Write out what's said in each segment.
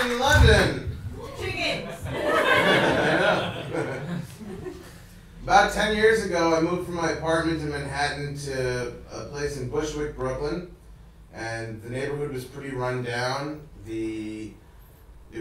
in London? Chickens. I know. About 10 years ago, I moved from my apartment in Manhattan to a place in Bushwick, Brooklyn, and the neighborhood was pretty run down. It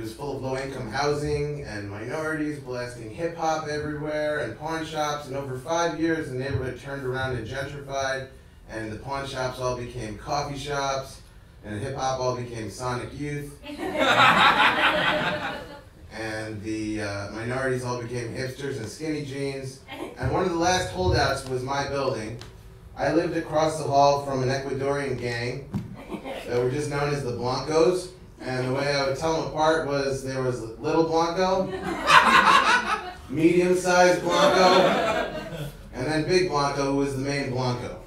was full of low-income housing and minorities blasting hip-hop everywhere and pawn shops, and over 5 years the neighborhood turned around and gentrified, and the pawn shops all became coffee shops, and hip-hop all became Sonic Youth. And the minorities all became hipsters and skinny jeans. And one of the last holdouts was my building. I lived across the hall from an Ecuadorian gang that were just known as the Blancos. And the way I would tell them apart was there was Little Blanco, medium-sized Blanco, and then Big Blanco, who was the main Blanco.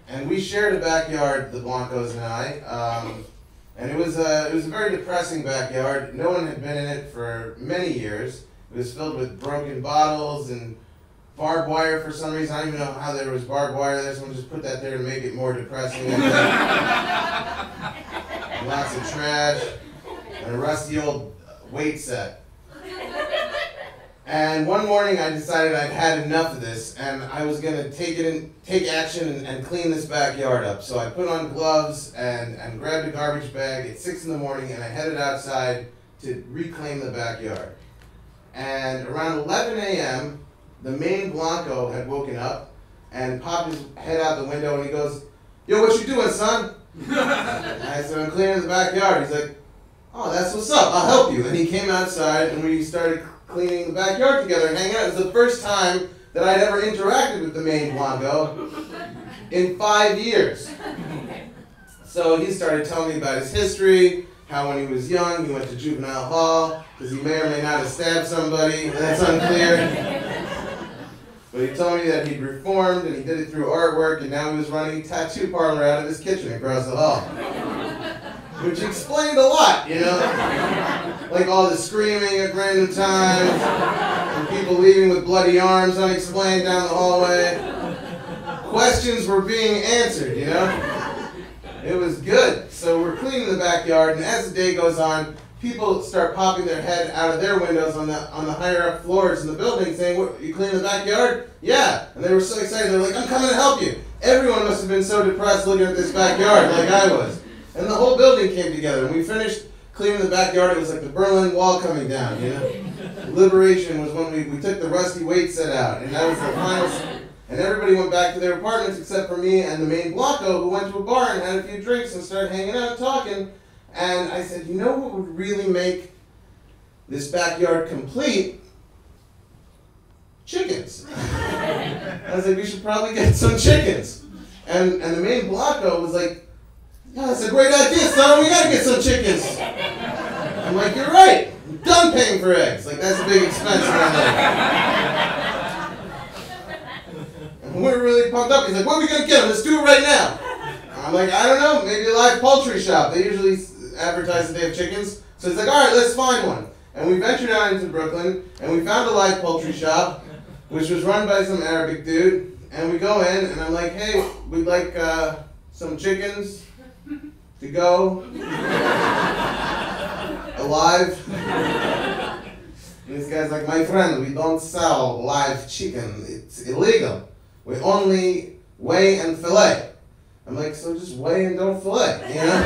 And we shared a backyard, the Blancos and I. And it was a very depressing backyard. No one had been in it for many years. It was filled with broken bottles and barbed wire for some reason. I don't even know how there was barbed wire there. Someone just put that there to make it more depressing. Lots of trash and a rusty old weight set. And one morning I decided I'd had enough of this, and I was going to take action and clean this backyard up. So I put on gloves and grabbed a garbage bag at 6 in the morning, and I headed outside to reclaim the backyard. And around 11 a.m., the main Blanco had woken up and popped his head out the window, and he goes, "Yo, what you doing, son?" And I said, "I'm cleaning the backyard." He's like, "Oh, that's what's up. I'll help you." And he came outside, and we started cleaning the backyard together and hanging out. It was the first time that I'd ever interacted with the main Blanco in 5 years. So he started telling me about his history, how when he was young he went to juvenile hall, because he may or may not have stabbed somebody, that's unclear. But he told me that he'd reformed and he did it through artwork, and now he was running a tattoo parlor out of his kitchen across the hall. Which explained a lot, you know? Like all the screaming at random times, and people leaving with bloody arms unexplained down the hallway. Questions were being answered, you know? It was good. So we're cleaning the backyard, and as the day goes on, people start popping their head out of their windows on the higher up floors in the building saying, "What, you cleaning the backyard?" "Yeah." And they were so excited, they're like, "I'm coming to help you." Everyone must have been so depressed looking at this backyard like I was. And the whole building came together, and we finished cleaning the backyard. It was like the Berlin Wall coming down, you know? Liberation was when we took the rusty weight set out, and that was the final. And everybody went back to their apartments except for me and the main Blanco, who went to a bar and had a few drinks and started hanging out and talking. And I said, "You know what would really make this backyard complete? Chickens." I was like, "We should probably get some chickens." And the main Blanco was like, "Yeah, that's a great idea, son. We gotta get some chickens." I'm like, "You're right. I'm done paying for eggs. Like, that's a big expense in my life." And we were really pumped up. He's like, "What are we gonna get them? Let's do it right now." I'm like, "I don't know. Maybe a live poultry shop. They usually advertise that they have chickens." So he's like, "All right, let's find one." And we ventured out into Brooklyn, and we found a live poultry shop, which was run by some Arabic dude. And we go in, and I'm like, "Hey, we'd like some chickens to go alive." And this guy's like, "My friend, we don't sell live chicken. It's illegal. We only weigh and fillet." I'm like, "So just weigh and don't fillet, you know?"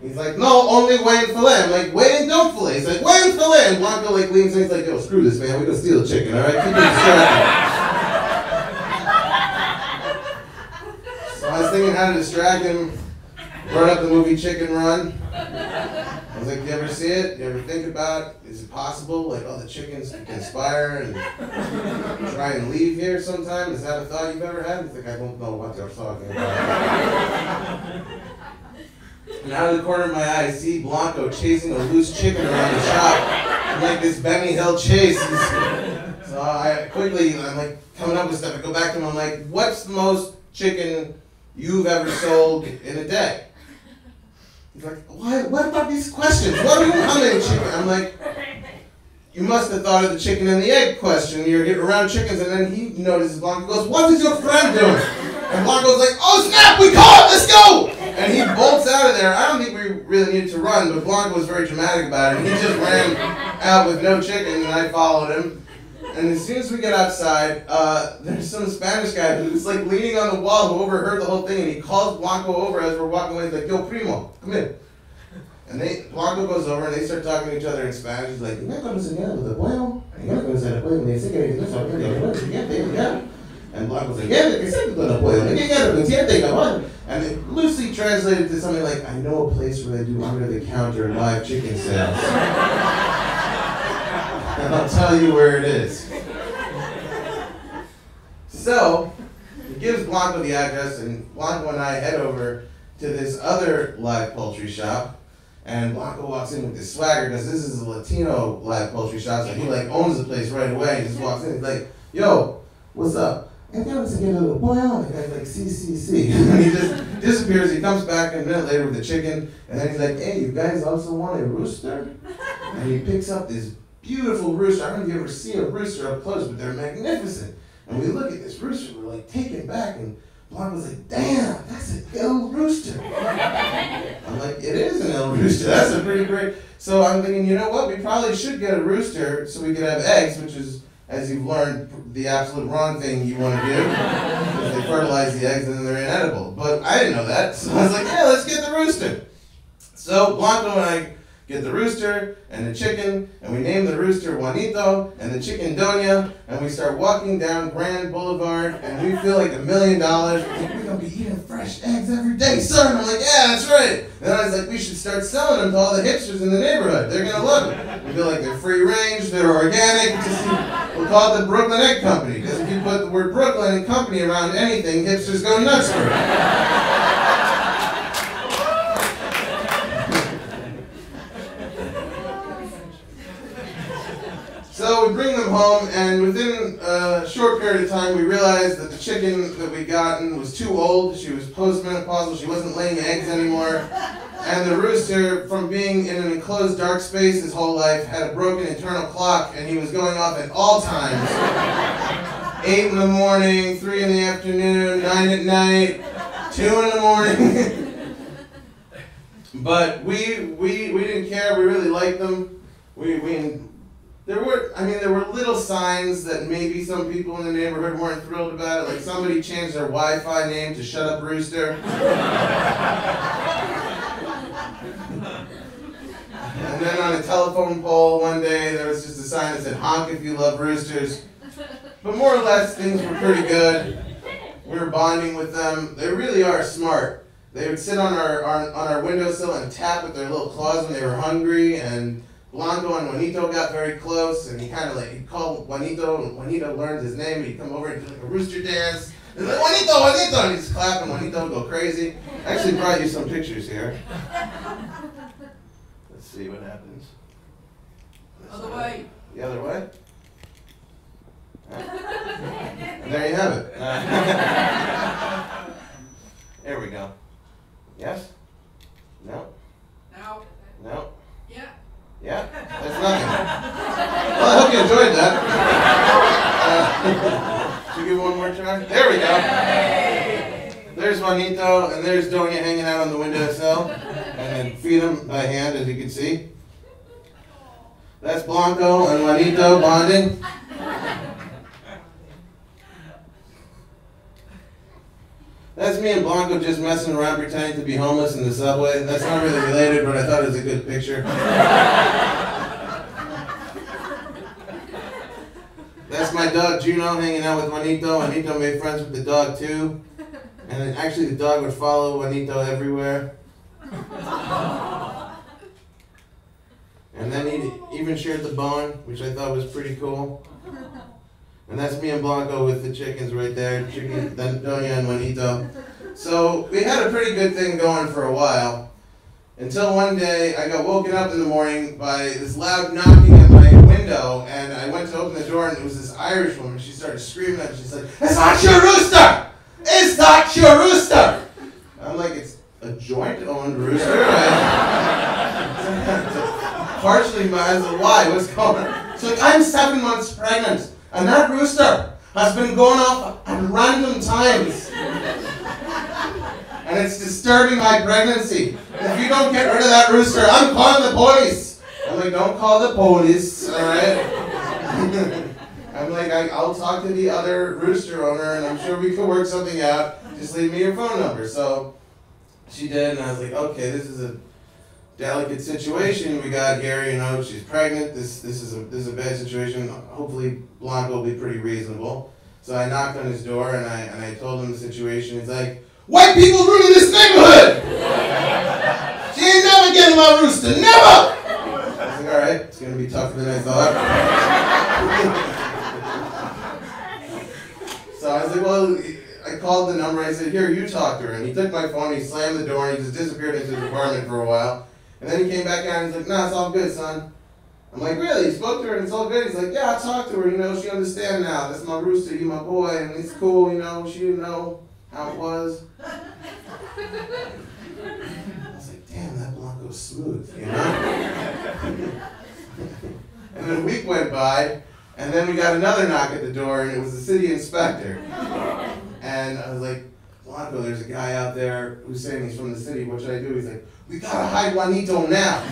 He's like, "No, only weigh and fillet." I'm like, "Weigh and don't fillet." He's like, "Weigh and fillet." And Blanco like leans in, he's like, "Yo, screw this, man. We're gonna steal the chicken, all right? Keep it distracted." So I was thinking how to distract him. Brought up the movie Chicken Run. I was like, "You ever see it? You ever think about, is it possible, like, the chickens can conspire and try and leave here sometime? Is that a thought you've ever had?" He's like, "I don't know what you're talking about." And out of the corner of my eye, I see Blanco chasing a loose chicken around the shop in like this Benny Hill chase. So I'm like coming up with stuff. I go back to him, I'm like, "What's the most chicken you've ever sold in a day?" He's like, "What about these questions? How many chicken?" I'm like, "You must have thought of the chicken and the egg question. You're around chickens." And then he notices Blanco, goes, "What is your friend doing?" And Blanco's like, "Oh snap, we caught it, let's go!" And he bolts out of there. I don't think we really needed to run, but Blanco was very dramatic about it. And he just ran out with no chicken, and I followed him. And as soon as we get outside, there's some Spanish guy who's like leaning on the wall who overheard the whole thing, and he calls Blanco over as we're walking away. He's like, "Yo, primo, come here." And Blanco goes over and they start talking to each other in Spanish. He's like, "¿Ya conoces el pollo? ¿Ya conoces el pollo? Me dice que no sabe qué es el pollo." And Blanco's like, "Yeah, que sé que no puedo. ¿Qué quiero? Que siente, cabrón." And it loosely translated to something like, "I know a place where they do under-the-counter live chicken sales. And I'll tell you where it is." So, he gives Blanco the address, and Blanco and I head over to this other live poultry shop. And Blanco walks in with this swagger, because this is a Latino live poultry shop, so he like owns the place right away. He just walks in, he's like, "Yo, what's up?" And then once again, a little boy on, the guy's like, "C." And he just disappears. He comes back a minute later with the chicken, and then he's like, "Hey, you guys also want a rooster?" And he picks up this beautiful rooster. I don't know if you ever see a rooster up close, but they're magnificent. And we look at this rooster, we're like taken back, and Blanco's like, "Damn, that's an ill rooster." I'm like, "It is an ill rooster. That's a pretty great." So I'm thinking, you know what? We probably should get a rooster so we could have eggs, which is, as you've learned, the absolute wrong thing you want to do. Because they fertilize the eggs and then they're inedible. But I didn't know that, so I was like, "Yeah, let's get the rooster." So Blanco and I get the rooster and the chicken, and we name the rooster Juanito and the chicken Doña, and we start walking down Grand Boulevard, and we feel like $1 million. We're like, "We're going to be eating fresh eggs every day, son." I'm like, "Yeah, that's right." And I was like, "We should start selling them to all the hipsters in the neighborhood. They're going to love it. We feel like they're free range, they're organic. We'll call it the Brooklyn Egg Company, because if you put the word Brooklyn and company around anything, hipsters go nuts for it." So we bring them home, and within a short period of time, we realized that the chicken that we'd gotten was too old. She was postmenopausal. She wasn't laying eggs anymore. And the rooster, from being in an enclosed dark space his whole life, had a broken internal clock, and he was going off at all times. 8 in the morning, 3 in the afternoon, 9 at night, 2 in the morning. But we didn't care. We really liked them. There were little signs that maybe some people in the neighborhood weren't thrilled about it. Like somebody changed their Wi-Fi name to "Shut Up Rooster." And then on a telephone pole one day, there was just a sign that said, "Honk if you love roosters." But more or less, things were pretty good. We were bonding with them. They really are smart. They would sit on our windowsill and tap with their little claws when they were hungry, and Blanco and Juanito got very close, and he'd call Juanito, and Juanito learned his name, and he'd come over and do like a rooster dance. And like, "Juanito, Juanito," and he'd just clap, and Juanito would go crazy. I actually brought you some pictures here. Let's see what happens. Other way. The other way? And there you have it. There we go. Yes? No? Now. No? Yeah. Yeah? That's nothing. Well, I hope you enjoyed that. Should we give one more try? There we go. There's Juanito, and there's Doña hanging out on the windowsill. And then feed them by hand, as you can see. That's Blanco and Juanito bonding. That's me and Blanco just messing around pretending to be homeless in the subway. That's not really related, but I thought it was a good picture. That's my dog Juno hanging out with Juanito. Juanito made friends with the dog too. And then actually the dog would follow Juanito everywhere. And then he even shared the bone, which I thought was pretty cool. And that's me and Blanco with the chickens right there, then Doña and Juanito. So we had a pretty good thing going for a while, until one day I got woken up in the morning by this loud knocking at my window, and I went to open the door, and it was this Irish woman. She started screaming at me. She's like, "It's not your rooster! It's not your rooster!" I'm like, "It's a joint-owned rooster." Partially, I was like, "Why? What's going on?" She's like, "I'm 7 months pregnant. And that rooster has been going off at random times. and it's disturbing my pregnancy. If you don't get rid of that rooster, I'm calling the police. I'm like, don't call the police, all right? I'm like, I'll talk to the other rooster owner, and I'm sure we can work something out. Just leave me your phone number. So she did, and I was like, okay, this is a delicate situation we got here. You know, she's pregnant. This is a bad situation. Hopefully, Blanco will be pretty reasonable. So I knocked on his door, and I told him the situation. He's like, white people ruining this neighborhood. She ain't never getting my rooster, never. I was like, all right, it's gonna be tougher than I thought. So I was like, well, I called the number. I said, here, you talk to her. And he took my phone. He slammed the door, and he just disappeared into his apartment for a while. And then he came back out, and he's like, nah, it's all good, son. I'm like, really? You spoke to her and it's all good? He's like, yeah, I talked to her, you know, she understands now. That's my rooster, you my boy, and it's cool, you know, she didn't know how it was. I was like, damn, that Blanco's smooth, you know? And then a week went by, and then we got another knock at the door, and it was the city inspector. And I was like, Blanco, there's a guy out there who's saying he's from the city, what should I do? He's like, we gotta hide Juanito now.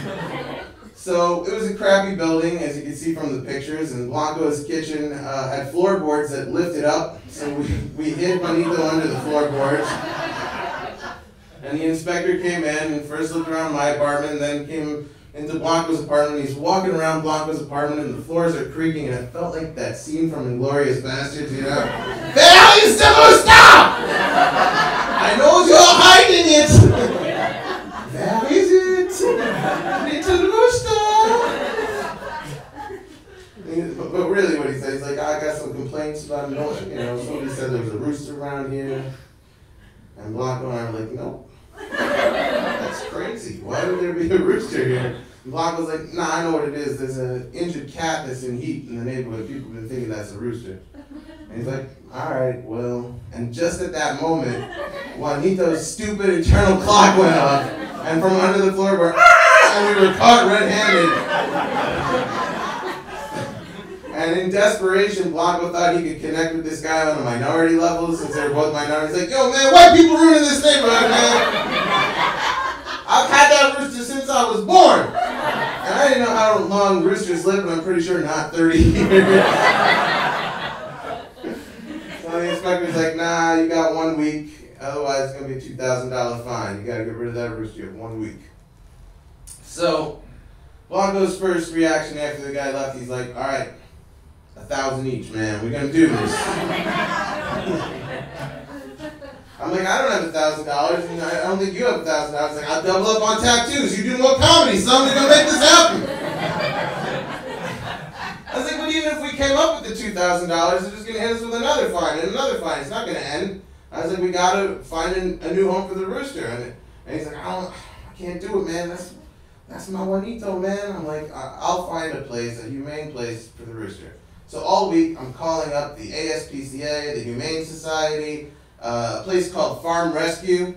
So it was a crappy building, as you can see from the pictures, and Blanco's kitchen had floorboards that lifted up, so we hid Juanito under the floorboards. And the inspector came in and first looked around my apartment, and then came into Blanco's apartment. He's walking around Blanco's apartment, and the floors are creaking, and it felt like that scene from Inglourious Basterds, you know? The hell you still gonna stop? I know you're hiding it! Where is it? Little rooster! But really what he said, he's like, I got some complaints about noise. You know, somebody said there was a rooster around here. And Blanco and I were like, no. That's crazy. Why would there be a rooster here? And Blanco's like, nah, I know what it is. There's an injured cat that's in heat in the neighborhood. People have been thinking that's a rooster. And he's like, all right, well. And just at that moment, Juanito's stupid internal clock went off. And from under the floorboard, and we were caught red-handed. And in desperation, Blanco thought he could connect with this guy on a minority level, since they were both minorities. Like, yo, man, white people ruining this neighborhood, man. I've had that rooster since I was born. And I didn't know how long roosters live, but I'm pretty sure not 30 years. So the inspector's like, nah, you got 1 week. Otherwise, it's going to be a $2,000 fine. You got to get rid of that rooster. You have 1 week. So, Blanco's first reaction after the guy left, he's like, all right, 1,000 each, man. We're going to do this. I'm like, I don't have $1,000. And I don't think you have $1,000. Like, I'll double up on tattoos. You do more comedy, son. We're going to make this happen. I was like, but even if we came up with the $2,000, they're just going to hit us with another fine and another fine. It's not going to end. I was like, we got to find a new home for the rooster. And he's like, I can't do it, man. That's my Juanito, man. I'm like, I'll find a place, a humane place for the rooster. So all week, I'm calling up the ASPCA, the Humane Society, a place called Farm Rescue,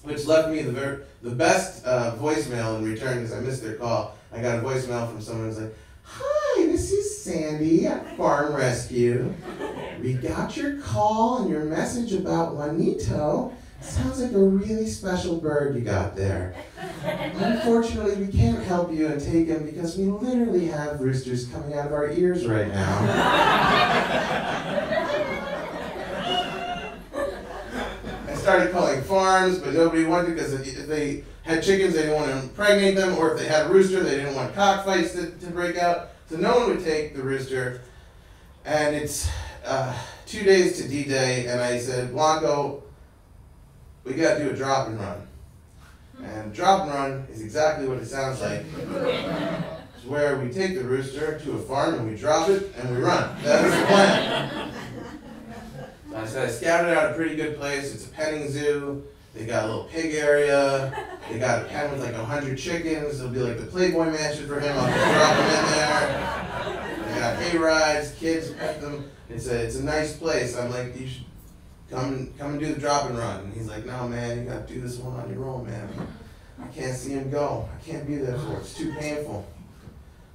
which left me the best voicemail in return because I missed their call. I got a voicemail from someone who's like, hi, this is Sandy at Farm Rescue. We got your call and your message about Juanito. Sounds like a really special bird you got there. Unfortunately, we can't help you and take him because we literally have roosters coming out of our ears right now. I started calling farms, but nobody wanted, because if they had chickens, they didn't want to impregnate them, or if they had a rooster, they didn't want cockfights to break out. So no one would take the rooster. And it's 2 days to D-Day, and I said, Blanco, we got to do a drop and run. And drop and run is exactly what it sounds like. It's where we take the rooster to a farm and we drop it and we run. That was the plan. So I said I scouted out a pretty good place. It's a petting zoo. They got a little pig area. They got a pen with like 100 chickens. It'll be like the Playboy Mansion for him. I'll just drop him in there. They got hay rides, kids pet them. It's a nice place. I'm like, you should come and do the drop and run. And he's like, no, man, you got to do this one on your own, man. I can't see him go. I can't be there for it. It's too painful.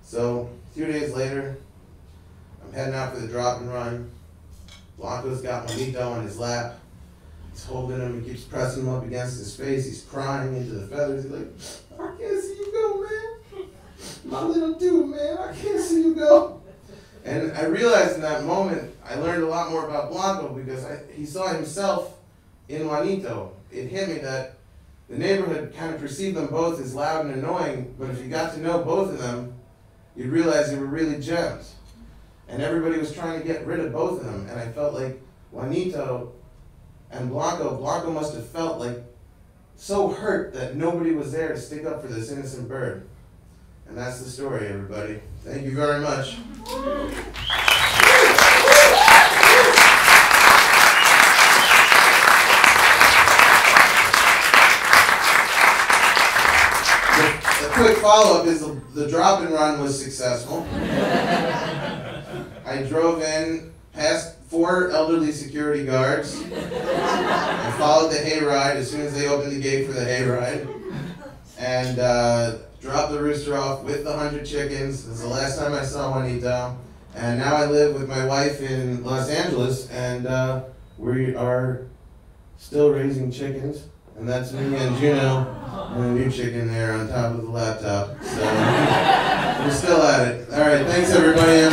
So 2 days later, I'm heading out for the drop and run. Blanco's got Juanito on his lap. He's holding him, he keeps pressing him up against his face, he's crying into the feathers. He's like, I can't see you go, man. My little dude, man, I can't see you go. And I realized in that moment, I learned a lot more about Blanco because he saw himself in Juanito. It hit me that the neighborhood kind of perceived them both as loud and annoying, but if you got to know both of them, you'd realize they were really gems. And everybody was trying to get rid of both of them, and I felt like Juanito and Blanco must have felt like so hurt that nobody was there to stick up for this innocent bird. And that's the story, everybody. Thank you very much. The quick follow-up is the drop and run was successful. I drove in past 4 elderly security guards. I followed the hayride as soon as they opened the gate for the hayride. And dropped the rooster off with the 100 chickens. This is the last time I saw Juanito. And now I live with my wife in Los Angeles, and we are still raising chickens. And that's me and Juno and a new chicken there on top of the laptop. So we're still at it. All right, thanks everybody. I'm